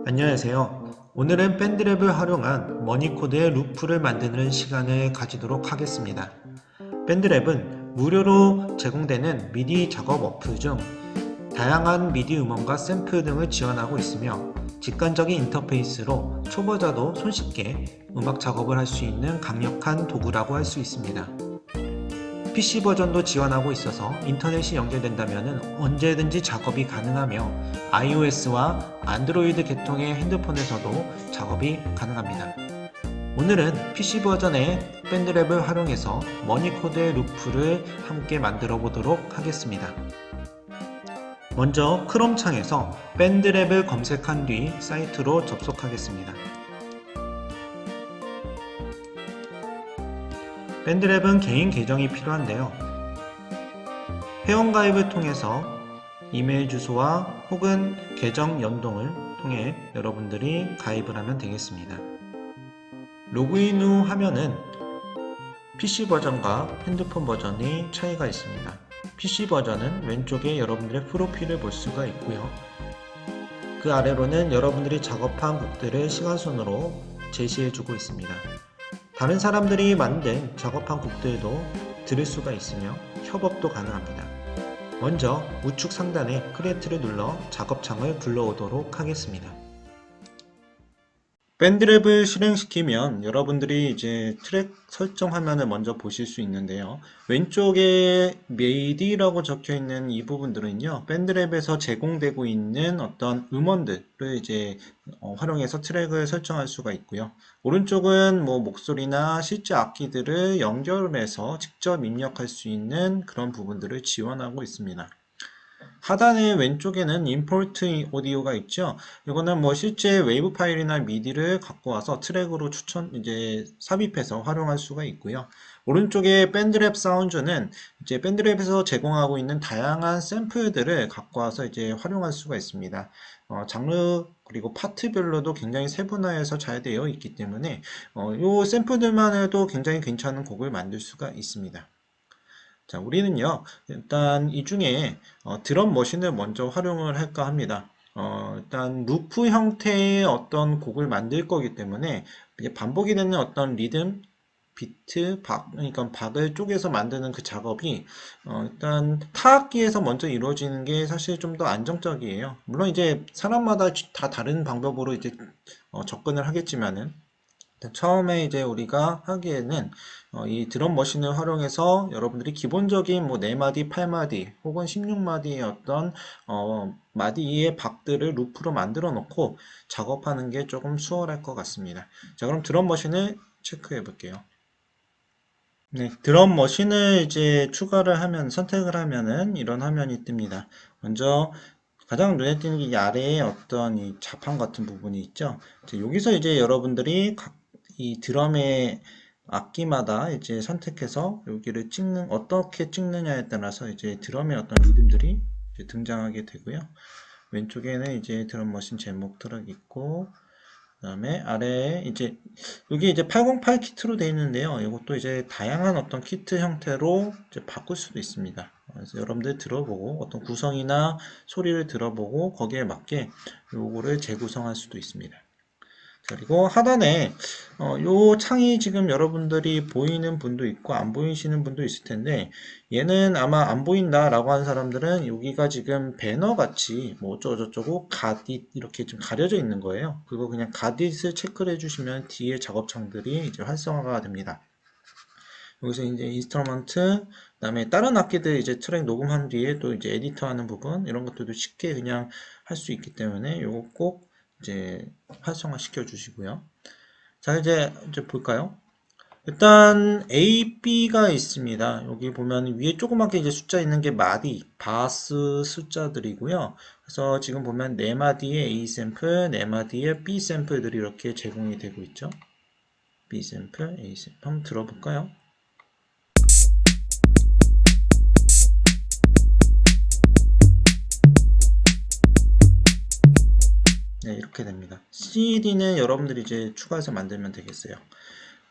안녕하세요. 오늘은 밴드랩을 활용한 머니코드의 루프를 만드는 시간을 가지도록 하겠습니다. 밴드랩은 무료로 제공되는 미디 작업 어플 중 다양한 미디 음원과 샘플 등을 지원하고 있으며 직관적인 인터페이스로 초보자도 손쉽게 음악 작업을 할 수 있는 강력한 도구라고 할 수 있습니다. PC 버전도 지원하고 있어서 인터넷이 연결된다면 언제든지 작업이 가능하며 iOS와 안드로이드 계통의 핸드폰에서도 작업이 가능합니다. 오늘은 PC 버전의 밴드랩을 활용해서 머니코드의 루프를 함께 만들어 보도록 하겠습니다. 먼저 크롬 창에서 밴드랩을 검색한 뒤 사이트로 접속하겠습니다. 밴드랩은 개인 계정이 필요한데요. 회원가입을 통해서 이메일 주소와 혹은 계정 연동을 통해 여러분들이 가입을 하면 되겠습니다. 로그인 후 화면은 PC 버전과 핸드폰 버전의 차이가 있습니다. PC 버전은 왼쪽에 여러분들의 프로필을 볼 수가 있고요. 그 아래로는 여러분들이 작업한 곡들을 시간순으로 제시해주고 있습니다. 다른 사람들이 만든 작업한 곡들도 들을 수가 있으며 협업도 가능합니다. 먼저 우측 상단에 크리에이트를 눌러 작업창을 불러오도록 하겠습니다. 밴드랩을 실행시키면 여러분들이 이제 트랙 설정 화면을 먼저 보실 수 있는데요. 왼쪽에 MIDI라고 적혀 있는 이 부분들은요, 밴드랩에서 제공되고 있는 어떤 음원들을 이제 활용해서 트랙을 설정할 수가 있고요. 오른쪽은 뭐 목소리나 실제 악기들을 연결해서 직접 입력할 수 있는 그런 부분들을 지원하고 있습니다. 하단의 왼쪽에는 임포트 오디오가 있죠. 이거는 뭐 실제 웨이브 파일이나 미디를 갖고 와서 트랙으로 삽입해서 활용할 수가 있고요. 오른쪽에 밴드랩 사운드는 이제 밴드랩에서 제공하고 있는 다양한 샘플들을 갖고 와서 이제 활용할 수가 있습니다. 장르 그리고 파트별로도 굉장히 세분화해서 잘 되어 있기 때문에 이 샘플들만 해도 굉장히 괜찮은 곡을 만들 수가 있습니다. 자, 우리는요, 일단 이 중에 드럼 머신을 먼저 활용을 할까 합니다. 일단 루프 형태의 어떤 곡을 만들 거기 때문에 이제 반복이 되는 어떤 리듬, 비트, 그러니까 박을 쪼개서 만드는 그 작업이 일단 타악기에서 먼저 이루어지는 게 사실 좀 더 안정적이에요. 물론 이제 사람마다 다 다른 방법으로 이제 접근을 하겠지만은 처음에 이제 우리가 하기에는 이 드럼 머신을 활용해서 여러분들이 기본적인 뭐 4마디, 8마디 혹은 16마디의 어떤 마디의 박들을 루프로 만들어 놓고 작업하는 게 조금 수월할 것 같습니다. 자, 그럼 드럼 머신을 체크해 볼게요. 네, 드럼 머신을 이제 선택을 하면은 이런 화면이 뜹니다. 먼저 가장 눈에 띄는 게 이 아래에 어떤 이 자판 같은 부분이 있죠. 여기서 이제 여러분들이 이 드럼의 악기마다 이제 선택해서 여기를 어떻게 찍느냐에 따라서 이제 드럼의 어떤 리듬들이 이제 등장하게 되고요. 왼쪽에는 이제 드럼 머신 제목 트랙 있고, 그 다음에 아래에 여기 이제 808 키트로 되어 있는데요. 이것도 이제 다양한 어떤 키트 형태로 이제 바꿀 수도 있습니다. 그래서 여러분들 들어보고 어떤 구성이나 소리를 들어보고 거기에 맞게 요거를 재구성할 수도 있습니다. 그리고 하단에 요 창이 지금 여러분들이 보이는 분도 있고 안 보이시는 분도 있을 텐데, 얘는 아마 안 보인다 라고 하는 사람들은 여기가 지금 배너 같이 뭐 어쩌고저쩌고 가딧 이렇게 좀 가려져 있는 거예요. 그거 그냥 가딧을 체크를 해주시면 뒤에 작업창들이 이제 활성화가 됩니다. 여기서 이제 인스트루먼트, 그다음에 다른 악기들 이제 트랙 녹음한 뒤에 또 이제 에디터 하는 부분, 이런 것들도 쉽게 그냥 할 수 있기 때문에 요거 꼭 이제 활성화 시켜 주시고요. 자, 이제 볼까요? 일단 A, B가 있습니다. 여기 보면 위에 조그맣게 이제 숫자 있는 게 마디, 바스 숫자들이고요. 그래서 지금 보면 4마디의 A 샘플, 4마디의 B 샘플들이 이렇게 제공이 되고 있죠. B 샘플, A 샘플 한번 들어볼까요? 네, 이렇게 됩니다. CD는 여러분들이 이제 추가해서 만들면 되겠어요.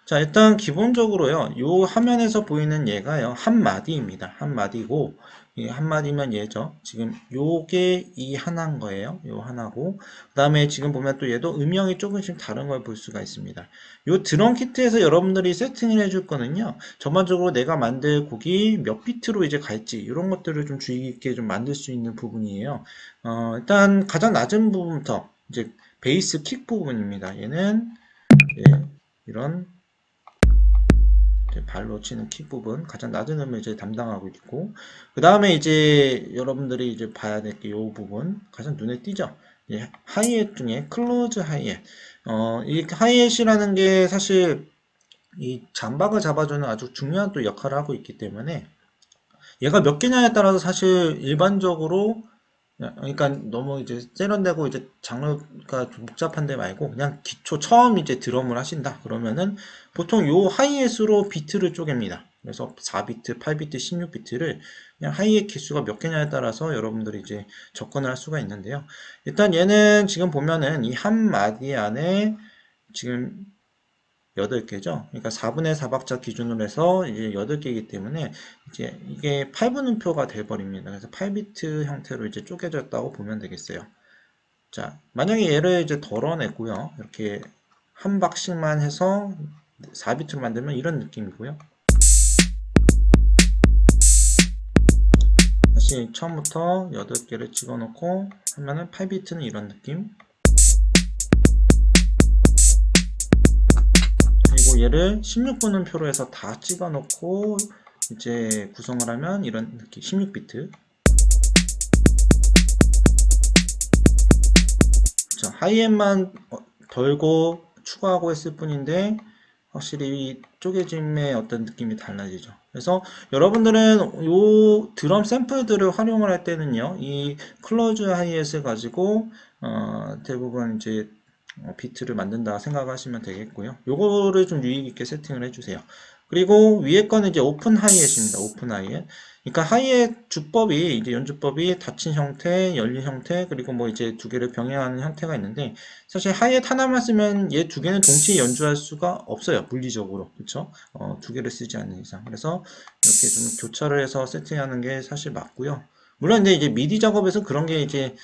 자, 일단 기본적으로요. 요 화면에서 보이는 얘가요. 한 마디입니다. 한 마디고, 이 한 마디면 얘죠. 지금 요게 이 하나인 거예요. 요 하나고, 그 다음에 지금 보면 또 얘도 음영이 조금씩 다른 걸 볼 수가 있습니다. 요 드럼 키트에서 여러분들이 세팅을 해줄 거는요. 전반적으로 내가 만들 곡이 몇 비트로 이제 갈지, 이런 것들을 좀 주의 깊게 좀 만들 수 있는 부분이에요. 일단 가장 낮은 부분부터, 이제 베이스 킥 부분입니다. 얘는, 예, 이런 발로 치는 킥 부분 가장 낮은 음을 이제 담당하고 있고, 그 다음에 이제 여러분들이 이제 봐야 될 게 이 부분 가장 눈에 띄죠. 예, 하이햇 중에 클로즈 하이햇. 이 하이햇이라는 게 사실 이 잠박을 잡아주는 아주 중요한 또 역할을 하고 있기 때문에 얘가 몇 개냐에 따라서 사실 일반적으로, 그러니까 너무 이제 세련되고 이제 장르가 좀 복잡한 데 말고 그냥 기초 처음 이제 드럼을 하신다 그러면은 보통 요 하이햇으로 비트를 쪼갭니다. 그래서 4비트, 8비트, 16비트를 그냥 하이햇 개수가 몇 개냐에 따라서 여러분들이 이제 접근을 할 수가 있는데요. 일단 얘는 지금 보면은 이 한 마디 안에 지금 8개죠. 그러니까 4분의 4박자 기준으로 해서 이제 8개이기 때문에 이제 이게 8분음표가 돼버립니다. 그래서 8비트 형태로 이제 쪼개졌다고 보면 되겠어요. 자, 만약에 얘를 이제 덜어내고요. 이렇게 한 박씩만 해서 4비트로 만들면 이런 느낌이고요. 다시 처음부터 8개를 집어넣고 하면은 8비트는 이런 느낌. 그리고 얘를 16분음표로 해서 다 찍어놓고 이제 구성을 하면 이런 느낌 16비트. 하이엔만 덜고 추가하고 했을 뿐인데 확실히 쪼개짐의 어떤 느낌이 달라지죠. 그래서 여러분들은 이 드럼 샘플들을 활용을 할 때는요, 이 클로즈 하이햇을 가지고 대부분 이제 비트를 만든다 생각하시면 되겠고요. 요거를 좀 유의 깊게 세팅을 해주세요. 그리고 위에 거는 이제 오픈 하이햇입니다. 오픈 하이햇. 그러니까 하이햇 주법이 이제 연주법이 닫힌 형태, 열린 형태, 그리고 뭐 이제 두 개를 병행하는 형태가 있는데 사실 하이햇 하나만 쓰면 얘 두 개는 동시에 연주할 수가 없어요. 물리적으로. 그렇죠? 두 개를 쓰지 않는 이상. 그래서 이렇게 좀 교차를 해서 세팅하는 게 사실 맞고요. 물론 이제 미디 작업에서 그런 게 이제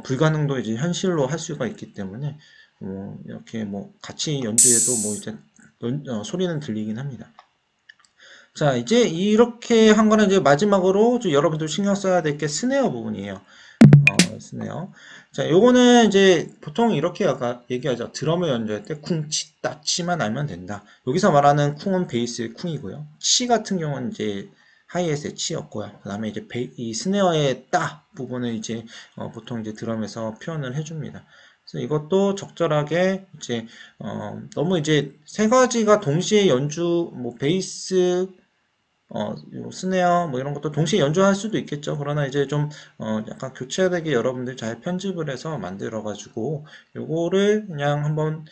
불가능도 이제 현실로 할 수가 있기 때문에 이렇게 뭐 같이 연주해도 뭐 이제 소리는 들리긴 합니다. 자, 이제 이렇게 한 거는 이제 마지막으로 좀 여러분들 신경 써야 될 게 스네어 부분이에요. 스네어. 자, 요거는 이제 보통 이렇게 아까 얘기하죠. 드럼을 연주할 때 쿵, 치, 따, 치만 알면 된다. 여기서 말하는 쿵은 베이스의 쿵이고요. 치 같은 경우는 이제 하이햇의 치였고요. 그 다음에 이제 이 스네어의 따 부분을 이제 보통 이제 드럼에서 표현을 해줍니다. 그래서 이것도 적절하게 이제 너무 이제 세 가지가 동시에 연주, 뭐 베이스, 스네어 뭐 이런 것도 동시에 연주할 수도 있겠죠. 그러나 이제 좀 약간 교차되게 여러분들 잘 편집을 해서 만들어 가지고 요거를 그냥 한번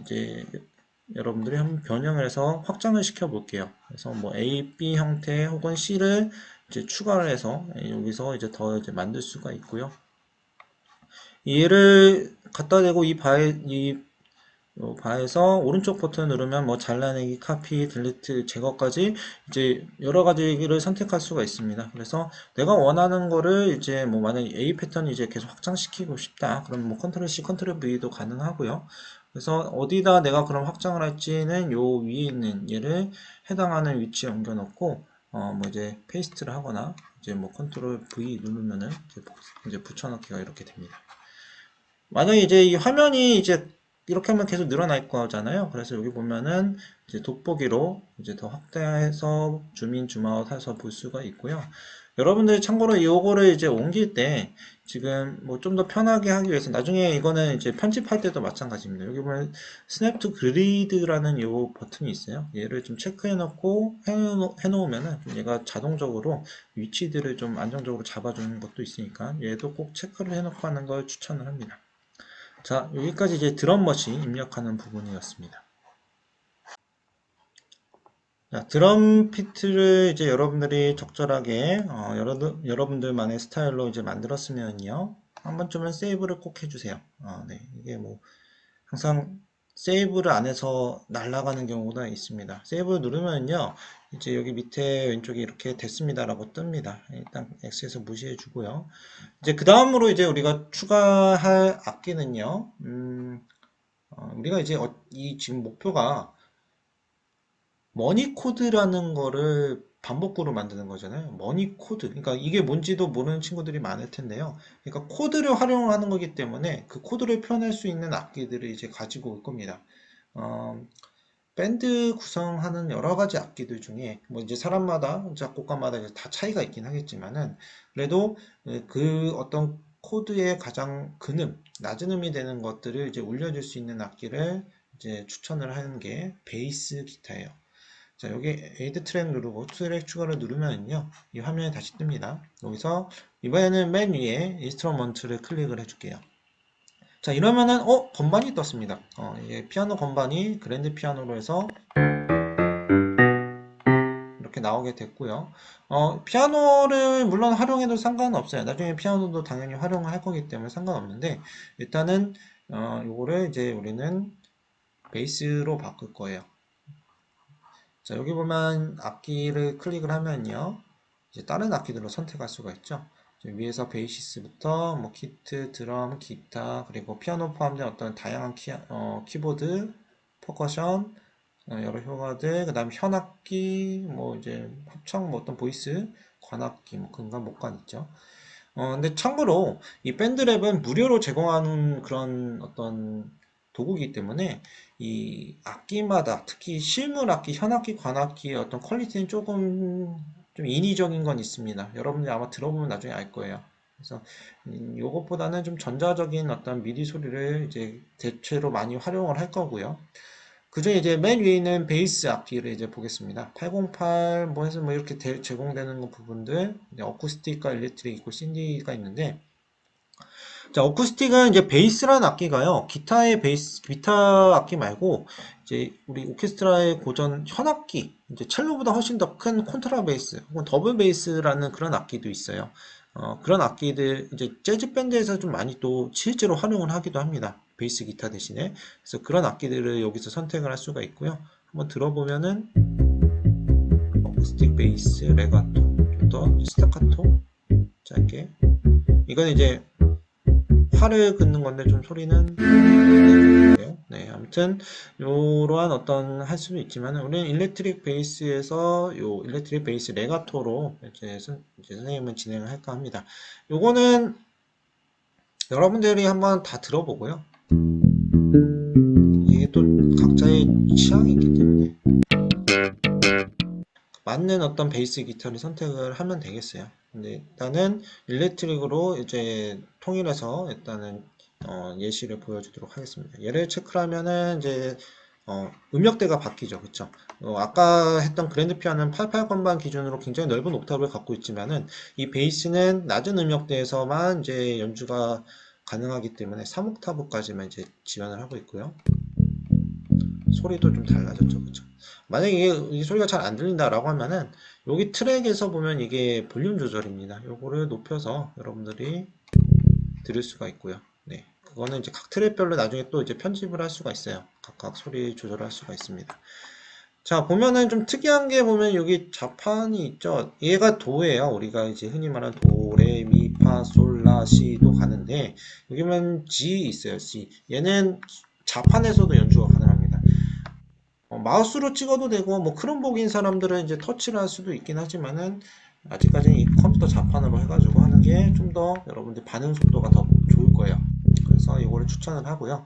이제 여러분들이 한번 변형을 해서 확장을 시켜 볼게요. 그래서 뭐 A, B 형태 혹은 C를 이제 추가를 해서 여기서 이제 더 이제 만들 수가 있고요. 얘를 갖다 대고 이 바에서 오른쪽 버튼 누르면 뭐 잘라내기, 카피, 딜리트, 제거까지 이제 여러 가지를 선택할 수가 있습니다. 그래서 내가 원하는 거를 이제 뭐 만약에 A 패턴 이제 계속 확장시키고 싶다. 그럼 뭐 컨트롤 C, 컨트롤 V도 가능하고요. 그래서 어디다 내가 그럼 확장을 할지는 요 위에 있는 얘를 해당하는 위치에 옮겨 놓고 뭐 이제 페이스트를 하거나 이제 뭐 컨트롤 V 누르면은 이제 붙여넣기가 이렇게 됩니다. 만약에 이제 이 화면이 이제 이렇게 하면 계속 늘어날 거잖아요. 그래서 여기 보면은 이제 돋보기로 이제 더 확대해서 줌인, 줌아웃 해서 볼 수가 있고요. 여러분들이 참고로 이거를 이제 옮길 때 지금 뭐 좀 더 편하게 하기 위해서 나중에 이거는 이제 편집할 때도 마찬가지입니다. 여기 보면 스냅 투 그리드라는 이 버튼이 있어요. 얘를 좀 체크해 놓고 해놓으면은 얘가 자동적으로 위치들을 좀 안정적으로 잡아주는 것도 있으니까 얘도 꼭 체크를 해놓고 하는 걸 추천을 합니다. 자, 여기까지 이제 드럼머신 입력하는 부분이었습니다. 자, 드럼 피트를 이제 여러분들이 적절하게 여러분들만의 스타일로 이제 만들었으면요. 한 번쯤은 세이브를 꼭 해주세요. 네, 이게 뭐 항상 세이브를 안 해서 날아가는 경우가 있습니다. 세이브 누르면요, 이제 여기 밑에 왼쪽에 이렇게 됐습니다라고 뜹니다. 일단 X에서 무시해 주고요. 이제 그 다음으로 이제 우리가 추가할 악기는요, 우리가 이제 이 지금 목표가 머니코드라는 거를 반복구로 만드는 거잖아요. 머니코드. 그러니까 이게 뭔지도 모르는 친구들이 많을 텐데요. 그러니까 코드를 활용하는 거기 때문에 그 코드를 표현할 수 있는 악기들을 이제 가지고 올 겁니다. 어, 밴드 구성하는 여러 가지 악기들 중에 뭐 이제 사람마다 작곡가마다 이제 다 차이가 있긴 하겠지만은 그래도 그 어떤 코드의 가장 근음, 낮은 음이 되는 것들을 이제 올려줄 수 있는 악기를 이제 추천을 하는 게 베이스 기타예요. 자, 여기 에이드 트랙 누르고 트랙 추가를 누르면요, 이 화면이 다시 뜹니다. 여기서 이번에는 맨 위에 인스트루먼트를 클릭을 해줄게요. 자, 이러면은 건반이 떴습니다. 이게 피아노 건반이 그랜드 피아노로 해서 이렇게 나오게 됐고요. 피아노를 물론 활용해도 상관은 없어요. 나중에 피아노도 당연히 활용을 할 거기 때문에 상관없는데 일단은 요거를 이제 우리는 베이스로 바꿀 거예요. 자, 여기 보면 악기를 클릭을 하면요, 이제 다른 악기들로 선택할 수가 있죠. 위에서 베이시스부터 뭐 키트, 드럼, 기타, 그리고 피아노 포함된 어떤 다양한 키보드, 퍼커션, 여러 효과들, 그 다음 현악기, 뭐 이제 합창, 뭐 어떤 보이스, 관악기, 뭐 근간, 목관 있죠. 근데 참고로 이 밴드랩은 무료로 제공하는 그런 어떤 도구이기 때문에 이 악기마다 특히 실물 악기, 현악기, 관악기의 어떤 퀄리티는 조금 좀 인위적인 건 있습니다. 여러분들이 아마 들어보면 나중에 알 거예요. 그래서 요것보다는 좀 전자적인 어떤 미디 소리를 이제 대체로 많이 활용을 할 거고요. 그중에 이제 맨 위에 있는 베이스 악기를 이제 보겠습니다. 808 뭐 해서 뭐 이렇게 제공되는 부분들, 어쿠스틱과 일렉트릭 있고 신디가 있는데, 자, 어쿠스틱은 이제 베이스라는 악기가요, 기타의 베이스, 기타 악기 말고 이제 우리 오케스트라의 고전 현악기, 이제 첼로보다 훨씬 더 큰 콘트라 베이스 혹은 더블 베이스라는 그런 악기도 있어요. 그런 악기들 이제 재즈 밴드에서 좀 많이 또 실제로 활용을 하기도 합니다. 베이스 기타 대신에. 그래서 그런 악기들을 여기서 선택을 할 수가 있고요. 한번 들어보면은 어쿠스틱 베이스 레가토, 좀 더 스타카토 짧게. 이건 이제 활을 긋는 건데 좀 소리는 네, 아무튼 요러한 어떤 할 수도 있지만 우리는 일렉트릭 베이스에서 요 일렉트릭 베이스 레가토로 이제 선생님은 진행을 할까 합니다. 요거는 여러분들이 한번 다 들어보고요. 이게 또 각자의 취향이 있기 때문에 맞는 어떤 베이스 기타를 선택을 하면 되겠어요. 근데 일단은 일렉트릭으로 이제 통일해서 일단은 예시를 보여주도록 하겠습니다. 얘를 체크를 하면은 이제 음역대가 바뀌죠. 그쵸? 아까 했던 그랜드 피아노는 88 건반 기준으로 굉장히 넓은 옥타브를 갖고 있지만은 이 베이스는 낮은 음역대에서만 이제 연주가 가능하기 때문에 3옥타브까지만 이제 지원을 하고 있고요. 소리도 좀 달라졌죠. 그쵸? 만약에 이 소리가 잘 안 들린다라고 하면은 여기 트랙에서 보면 이게 볼륨 조절입니다. 요거를 높여서 여러분들이 들을 수가 있고요. 네. 그거는 이제 각 트랙별로 나중에 또 이제 편집을 할 수가 있어요. 각각 소리 조절할 수가 있습니다. 자, 보면은 좀 특이한 게 보면 여기 자판이 있죠. 얘가 도예요. 우리가 이제 흔히 말하는 도, 레, 미, 파, 솔, 라, 시도 가는데 여기 보면 G 있어요. G. 얘는 자판에서도 연주가 가능합니다. 마우스로 찍어도 되고 뭐 크롬복인 사람들은 이제 터치를 할 수도 있긴 하지만은 아직까지는 이 컴퓨터 자판으로 해가지고 하는 게 좀 더 여러분들 반응 속도가 더 좋을 거예요. 그래서 이거를 추천을 하고요.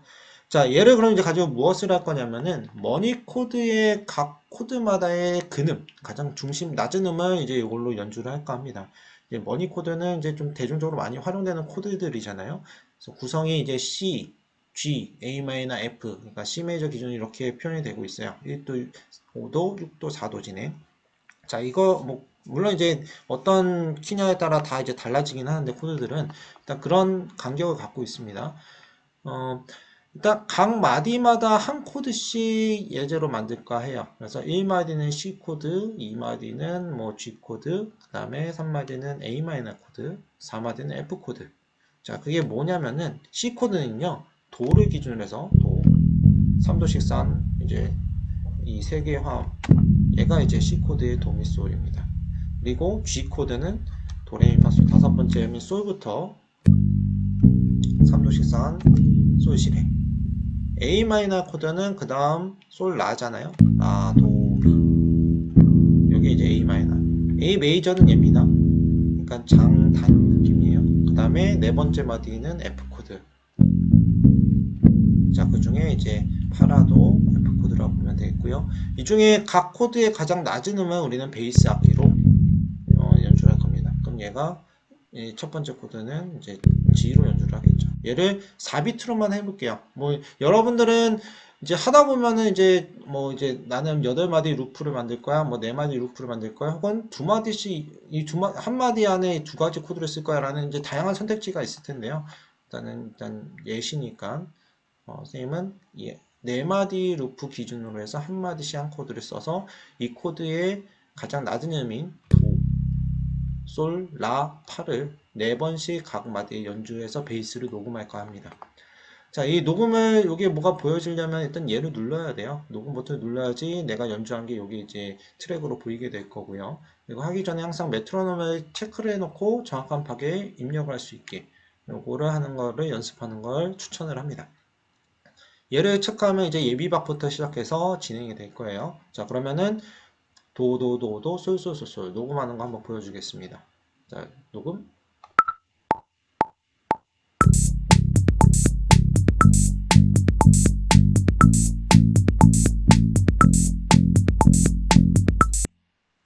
자, 얘를 그럼 이제 가지고 무엇을 할 거냐면은 머니 코드의 각 코드마다의 근음, 가장 중심 낮은 음을 이제 이걸로 연주를 할까 합니다. 이제 머니 코드는 이제 좀 대중적으로 많이 활용되는 코드들이잖아요. 그래서 구성이 이제 C, G, A 마이너, F, 그러니까 C 메이저 기준이 이렇게 표현이 되고 있어요. 1도, 5도, 6도, 4도 진행. 자, 이거 뭐 물론 이제 어떤 키냐에 따라 다 이제 달라지긴 하는데 코드들은 일단 그런 간격을 갖고 있습니다. 어, 일단 각 마디마다 한 코드씩 예제로 만들까 해요. 그래서 1마디는 C 코드, 2마디는 뭐 G 코드, 그 다음에 3마디는 A 마이너 코드, 4마디는 F 코드. 자, 그게 뭐냐면은 C 코드는요, 도를 기준으로 해서 도. 3도씩 싼 이제 이 세 개의 화음, 얘가 이제 C 코드의 도미솔입니다. 그리고 G 코드는 도레미파솔 다섯 번째인 솔부터 3도씩 싼 솔시레. A 마이너 코드는 그 다음 솔 라잖아요. 라, 도, 미. 여기 이제 A 마이너. A 메이저는 얘입니다. 그러니까 장단 느낌이에요. 그 다음에 네 번째 마디는 F 코드. 자, 그 중에 이제 파라도 F 코드라고 보면 되겠고요. 이 중에 각 코드의 가장 낮은 음은 우리는 베이스 악기로 연주할 겁니다. 그럼 얘가 첫 번째 코드는 이제 G로 연주를 하겠죠. 얘를 4비트로만 해볼게요. 뭐 여러분들은 이제 하다 보면은 이제 뭐 이제 나는 8마디 루프를 만들 거야, 뭐 4마디 루프를 만들 거야, 혹은 2마디씩 한 마디 안에 2가지 코드를 쓸 거야라는 이제 다양한 선택지가 있을 텐데요. 일단 예시니까 선생님은 4마디 루프 기준으로 해서 한 마디씩 한 코드를 써서 이 코드의 가장 낮은 음인 도, 솔, 라, 파를 4번씩 각 마디에 연주해서 베이스를 녹음할까 합니다. 자, 이 녹음을 여기에 뭐가 보여지려면 일단 얘를 눌러야 돼요. 녹음 버튼을 눌러야지 내가 연주한 게 여기 이제 트랙으로 보이게 될 거고요. 이거 하기 전에 항상 메트로놈을 체크를 해놓고 정확한 파괴에 입력을 할 수 있게 요거를 하는 거를 연습하는 걸 추천을 합니다. 얘를 체크하면 이제 예비박부터 시작해서 진행이 될 거예요. 자, 그러면은 도도도도 솔솔솔솔 녹음하는 거 한번 보여주겠습니다. 자, 녹음.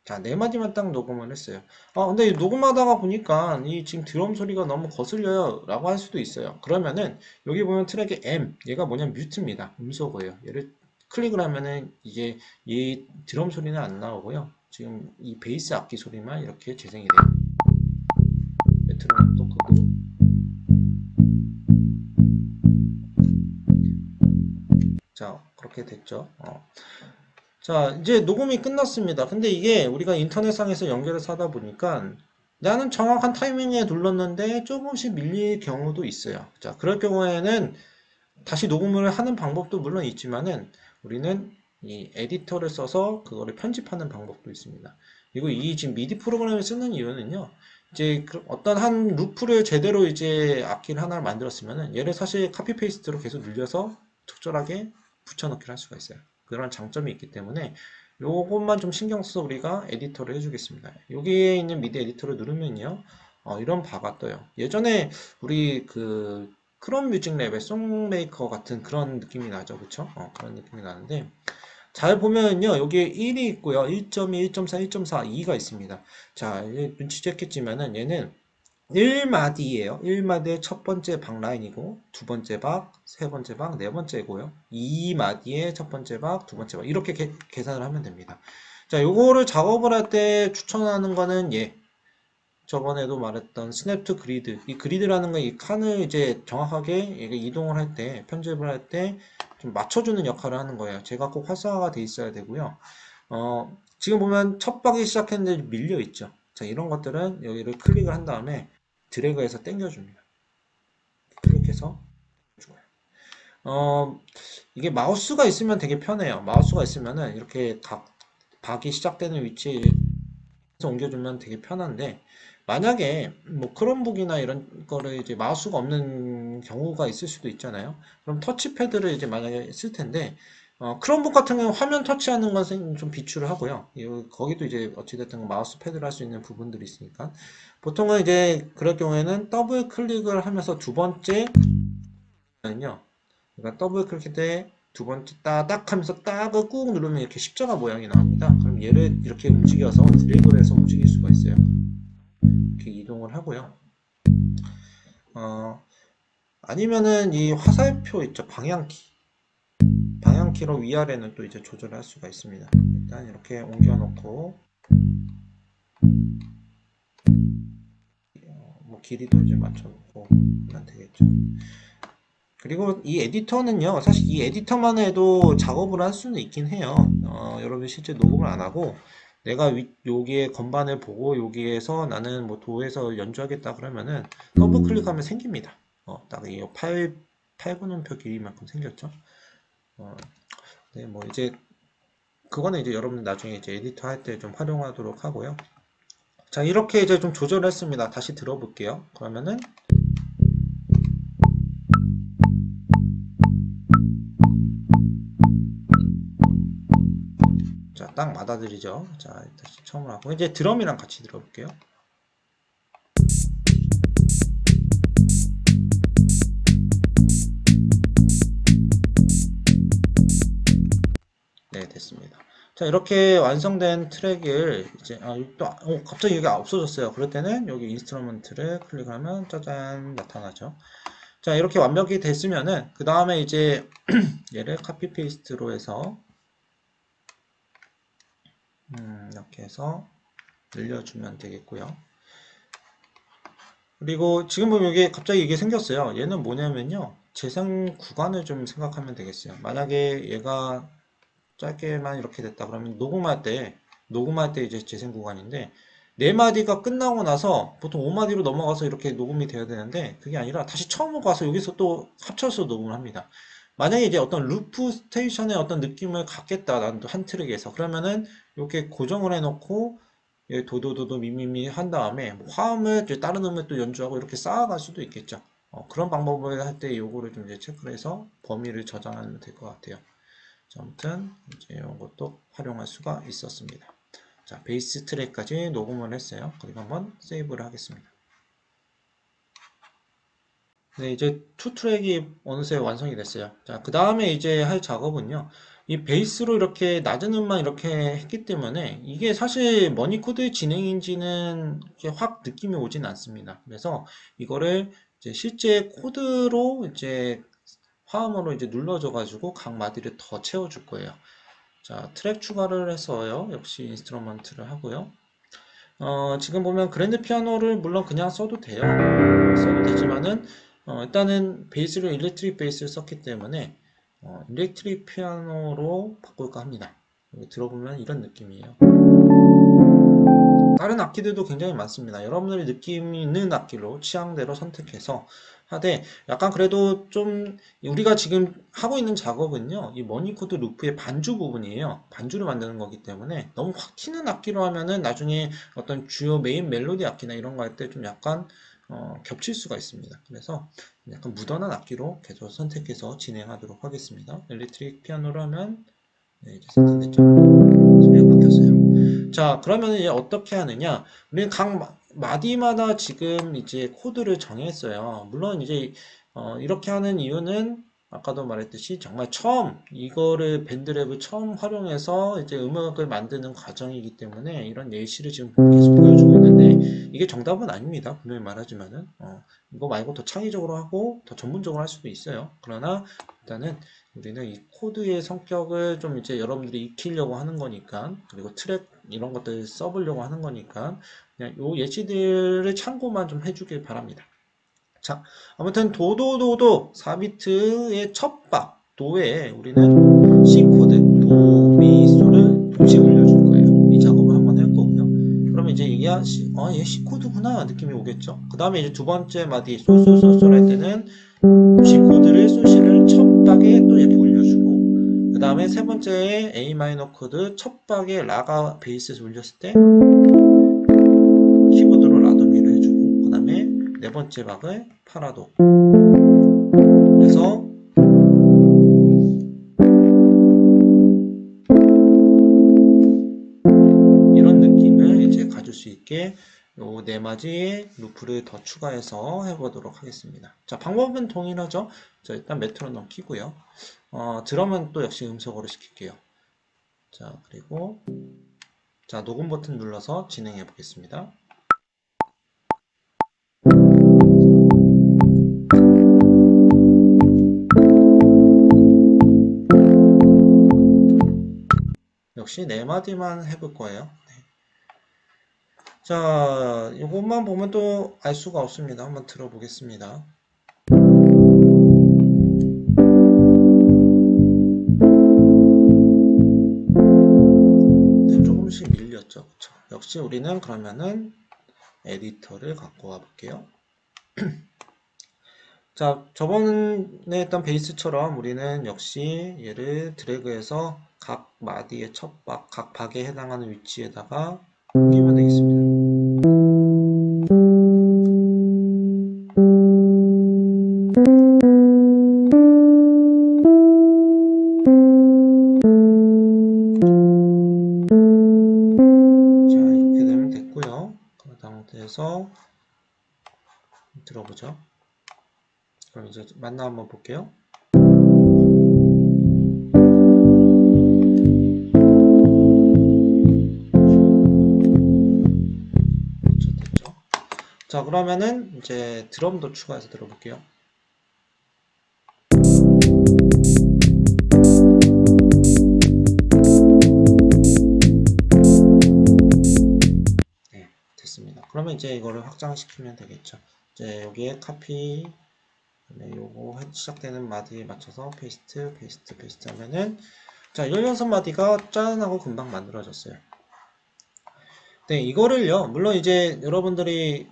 자, 네 마디만 딱 녹음을 했어요. 근데 이 녹음하다가 보니까 이 지금 드럼 소리가 너무 거슬려요 라고 할 수도 있어요. 그러면은 여기 보면 트랙의 M, 얘가 뭐냐면 뮤트입니다. 음소거예요. 얘를 클릭을 하면은 이제 이 드럼 소리는 안 나오고요. 지금 이 베이스 악기 소리만 이렇게 재생이 돼요. 메트로놈도 끄고. 자, 그렇게 됐죠. 자, 이제 녹음이 끝났습니다. 근데 이게 우리가 인터넷상에서 연결해서 하다 보니까 나는 정확한 타이밍에 눌렀는데 조금씩 밀릴 경우도 있어요. 자, 그럴 경우에는 다시 녹음을 하는 방법도 물론 있지만은 우리는 이 에디터를 써서 그거를 편집하는 방법도 있습니다. 그리고 이 지금 미디 프로그램을 쓰는 이유는요. 이제 어떤 한 루프를 제대로 이제 악기를 하나를 만들었으면은 얘를 사실 카피 페이스트로 계속 늘려서 적절하게 붙여넣기를 할 수가 있어요. 그런 장점이 있기 때문에 요것만 좀 신경 써서 우리가 에디터를 해주겠습니다. 여기에 있는 미디 에디터를 누르면요. 이런 바가 떠요. 예전에 우리 그 크롬 뮤직 랩의 송메이커 같은 그런 느낌이 나죠. 그쵸? 그런 느낌이 나는데 잘 보면요. 여기에 1이 있고요. 1.2, 1.4, 1.4, 2가 있습니다. 자, 눈치챘겠지만은 얘는 1마디예요. 1마디의 첫 번째 박 라인이고 두 번째 박, 세 번째 박, 네 번째고요. 2마디의 첫 번째 박, 두 번째 박 이렇게 계산을 하면 됩니다. 자, 요거를 작업을 할 때 추천하는 거는 저번에도 말했던 스냅 투 그리드. 이 그리드라는 건 이 칸을 이제 정확하게 이동을 할 때, 편집을 할 때 좀 맞춰주는 역할을 하는 거예요. 제가 꼭 활성화가 돼 있어야 되고요. 지금 보면 첫 박이 시작했는데 밀려 있죠. 자, 이런 것들은 여기를 클릭을 한 다음에 드래그해서 당겨줍니다. 클릭해서 줘요. 이게 마우스가 있으면 되게 편해요. 마우스가 있으면은 이렇게 각 박이 시작되는 위치에 옮겨주면 되게 편한데 만약에 뭐 크롬북이나 이런 거를 이제 마우스가 없는 경우가 있을 수도 있잖아요. 그럼 터치패드를 이제 만약에 쓸 텐데 크롬북 같은 경우는 화면 터치하는 것은 좀 비추를 하고요. 거기도 이제 어찌됐든 마우스 패드를 할 수 있는 부분들이 있으니까 보통은 이제 그럴 경우에는 더블 클릭을 하면서 두 번째는요. 그러니까 더블 클릭 때 두 번째 따닥 하면서 딱을 꾹 누르면 이렇게 십자가 모양이 나옵니다. 그럼 얘를 이렇게 움직여서 드래그를 해서 움직일 수가 있어요. 이렇게 이동을 하고요. 아니면은 이 화살표 있죠. 방향키. 방향키로 위아래는 또 이제 조절할 수가 있습니다. 일단 이렇게 옮겨 놓고 뭐 길이도 이제 맞춰 놓고 하면 되겠죠. 그리고 이 에디터는요, 사실 이 에디터만 해도 작업을 할 수는 있긴 해요. 여러분 실제 녹음을 안 하고, 내가 여기에 건반을 보고 여기에서 나는 뭐 도에서 연주하겠다 그러면은 더블 클릭하면 생깁니다. 딱 이 8분음표 길이만큼 생겼죠. 네, 뭐 이제 그거는 이제 여러분 나중에 이제 에디터 할 때 좀 활용하도록 하고요. 자, 이렇게 이제 좀 조절했습니다. 다시 들어볼게요. 그러면은 자, 딱 맞아들이죠. 자, 다시 처음으로 하고 이제 드럼이랑 같이 들어볼게요. 네, 됐습니다. 자, 이렇게 완성된 트랙을 이제 갑자기 여기 없어졌어요. 그럴 때는 여기 인스트루먼트를 클릭하면 짜잔 나타나죠. 자, 이렇게 완벽히 됐으면은 그 다음에 이제 얘를 카피 페이스트로 해서 이렇게 해서 늘려주면 되겠고요. 그리고 지금 보면 여기 갑자기 이게 생겼어요. 얘는 뭐냐면요. 재생 구간을 좀 생각하면 되겠어요. 만약에 얘가 짧게만 이렇게 됐다 그러면 녹음할 때 이제 재생 구간인데 4마디가 끝나고 나서 보통 5마디로 넘어가서 이렇게 녹음이 돼야 되는데 그게 아니라 다시 처음으로 가서 여기서 또 합쳐서 녹음을 합니다. 만약에 이제 어떤 루프 스테이션의 어떤 느낌을 갖겠다 난 한 트랙에서 그러면은 이렇게 고정을 해놓고 도도도도 미미미 한 다음에 뭐 화음을 이제 다른 음을 또 연주하고 이렇게 쌓아갈 수도 있겠죠. 그런 방법을 할 때 요거를 좀 이제 체크를 해서 범위를 저장하면 될 것 같아요. 자, 아무튼 이제 이런 것도 활용할 수가 있었습니다. 자, 베이스 트랙까지 녹음을 했어요. 그리고 한번 세이브를 하겠습니다. 네, 이제 투 트랙이 어느새 완성이 됐어요. 자, 그 다음에 이제 할 작업은요. 이 베이스로 이렇게 낮은 음만 이렇게 했기 때문에 이게 사실 머니코드의 진행인지는 확 느낌이 오진 않습니다. 그래서 이거를 이제 실제 코드로 이제 화음으로 이제 눌러줘 가지고 각 마디를 더 채워줄 거예요. 자, 트랙 추가를 해서요. 역시 인스트루먼트를 하고요. 지금 보면 그랜드 피아노를 물론 그냥 써도 돼요. 써도 되지만은 일단은 베이스를 일렉트릭 베이스를 썼기 때문에 일렉트릭 피아노로 바꿀까 합니다. 여기 들어보면 이런 느낌이에요. 다른 악기들도 굉장히 많습니다. 여러분들이 느낌 있는 악기로 취향대로 선택해서 하되 약간 그래도 좀 우리가 지금 하고 있는 작업은요. 이 머니코드 루프의 반주 부분이에요. 반주를 만드는 거기 때문에 너무 확 튀는 악기로 하면은 나중에 어떤 주요 메인 멜로디 악기나 이런 거 할 때 좀 약간 겹칠 수가 있습니다. 그래서 약간 무던한 악기로 계속 선택해서 진행하도록 하겠습니다. 엘렉트릭 피아노로 하면 네, 이제 생성됐죠. 소리가 바뀌었어요. 자, 그러면 이제 어떻게 하느냐? 우리는 각 마디마다 지금 이제 코드를 정했어요. 물론 이제 이렇게 하는 이유는 아까도 말했듯이 정말 처음 이거를 밴드랩을 처음 활용해서 이제 음악을 만드는 과정이기 때문에 이런 예시를 지금 계속 보여주고 있는데 이게 정답은 아닙니다. 분명히 말하지만은 이거 말고 더 창의적으로 하고 더 전문적으로 할 수도 있어요. 그러나 일단은 우리는 이 코드의 성격을 좀 이제 여러분들이 익히려고 하는 거니까 그리고 트랙 이런 것들 써보려고 하는 거니까 그냥 요 예시들을 참고만 좀 해주길 바랍니다. 자, 아무튼 도도도도 4비트의 첫 박 도에 우리는 C 코드 도, 미, 소를 동시에 올려줄 거예요. 이 작업을 한번 할 거고요. 그러면 이제 이게 얘 C 코드구나 느낌이 오겠죠. 그 다음에 이제 두 번째 마디 솔솔솔솔 할 때는 C 코드를 소시를 첫 박에 또 이렇게 올려주고 그 다음에 세 번째에 A 마이너 코드 첫 박에 라가 베이스에서 올렸을 때 키보드로 라도미를 해주고 그 다음에 네 번째 박을 파라도 그래서 이런 느낌을 이제 가질 수 있게 요 네 마디의 루프를 더 추가해서 해보도록 하겠습니다. 자, 방법은 동일하죠. 자, 일단 메트로놈 키고요. 드럼은 또 역시 음속으로 시킬게요. 자, 그리고 자, 녹음 버튼 눌러서 진행해 보겠습니다. 역시 네 마디만 해볼 거예요. 네. 자, 이것만 보면 또 알 수가 없습니다. 한번 들어보겠습니다. 네, 조금씩 밀렸죠. 그쵸? 역시 우리는 그러면은 에디터를 갖고 와 볼게요. 자, 저번에 했던 베이스처럼 우리는 역시 얘를 드래그해서 각 마디의 첫 박, 각 박에 해당하는 위치에다가 옮기면 되겠습니다. 자, 이렇게 되면 됐고요. 그 상태에서 들어보죠. 그럼 이제 만나 한번 볼게요. 됐죠? 자, 그러면은 이제 드럼도 추가해서 들어볼게요. 네, 됐습니다. 그러면 이제 이거를 확장시키면 되겠죠. 이제 여기에 카피, 그다음에 요거 시작되는 마디에 맞춰서 페이스트, 페이스트, 페이스트 하면은 자, 16마디가 짠 하고 금방 만들어졌어요. 네, 이거를요, 물론 이제 여러분들이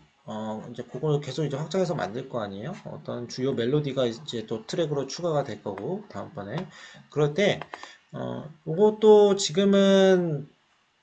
이제 그걸 계속 이제 확장해서 만들 거 아니에요? 어떤 주요 멜로디가 이제 또 트랙으로 추가가 될 거고, 다음번에. 그럴 때, 이것도 지금은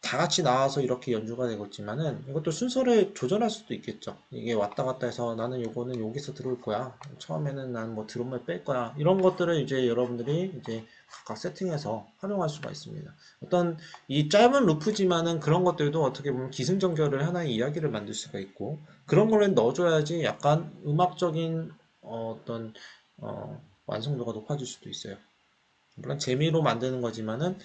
다 같이 나와서 이렇게 연주가 되고 있지만은 이것도 순서를 조절할 수도 있겠죠. 이게 왔다 갔다 해서 나는 요거는 여기서 들어올 거야. 처음에는 난 뭐 드럼을 뺄 거야. 이런 것들을 이제 여러분들이 이제 각각 세팅해서 활용할 수가 있습니다. 어떤 이 짧은 루프지만은 그런 것들도 어떻게 보면 기승전결을 하나의 이야기를 만들 수가 있고 그런 거를 넣어줘야지 약간 음악적인 어떤 완성도가 높아질 수도 있어요. 물론 재미로 만드는 거지만은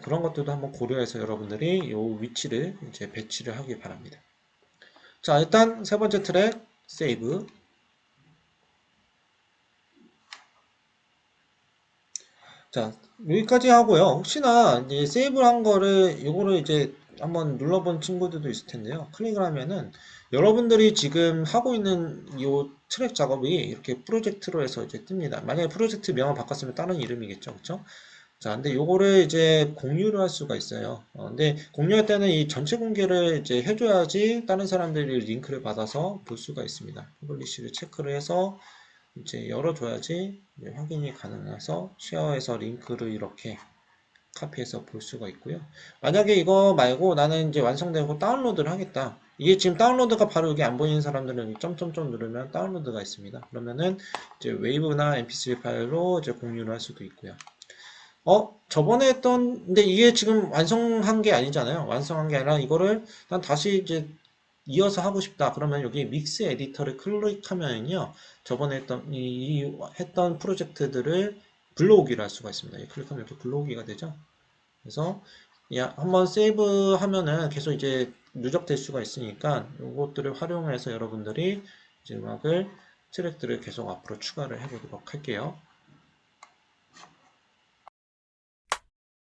그런 것들도 한번 고려해서 여러분들이 이 위치를 이제 배치를 하길 바랍니다. 자, 일단 세 번째 트랙 세이브. 자, 여기까지 하고요. 혹시나 이제 세이브를 한 거를 요거를 이제 한번 눌러본 친구들도 있을 텐데요. 클릭을 하면은 여러분들이 지금 하고 있는 이 트랙 작업이 이렇게 프로젝트로 해서 이제 뜹니다. 만약에 프로젝트 명을 바꿨으면 다른 이름이겠죠. 그렇죠? 자, 근데 요거를 이제 공유를 할 수가 있어요. 근데 공유할 때는 이 전체 공개를 이제 해줘야지 다른 사람들이 링크를 받아서 볼 수가 있습니다. 퍼블리시를 체크를 해서 이제 열어줘야지 이제 확인이 가능해서 쉐어해서 링크를 이렇게 카피해서 볼 수가 있고요. 만약에 이거 말고 나는 이제 완성되고 다운로드를 하겠다. 이게 지금 다운로드가 바로 여기 안 보이는 사람들은 여기 점점점 누르면 다운로드가 있습니다. 그러면은 이제 웨이브나 mp3 파일로 이제 공유를 할 수도 있고요. 저번에 했던, 근데 이게 지금 완성한 게 아니잖아요. 완성한 게 아니라 이거를 난 다시 이제 이어서 하고 싶다. 그러면 여기 믹스 에디터를 클릭하면요. 저번에 했던 프로젝트들을 불러오기를 할 수가 있습니다. 클릭하면 이렇게 불러오기가 되죠. 그래서 한번 세이브 하면은 계속 이제 누적될 수가 있으니까 이것들을 활용해서 여러분들이 이제 음악을 트랙들을 계속 앞으로 추가를 해보도록 할게요.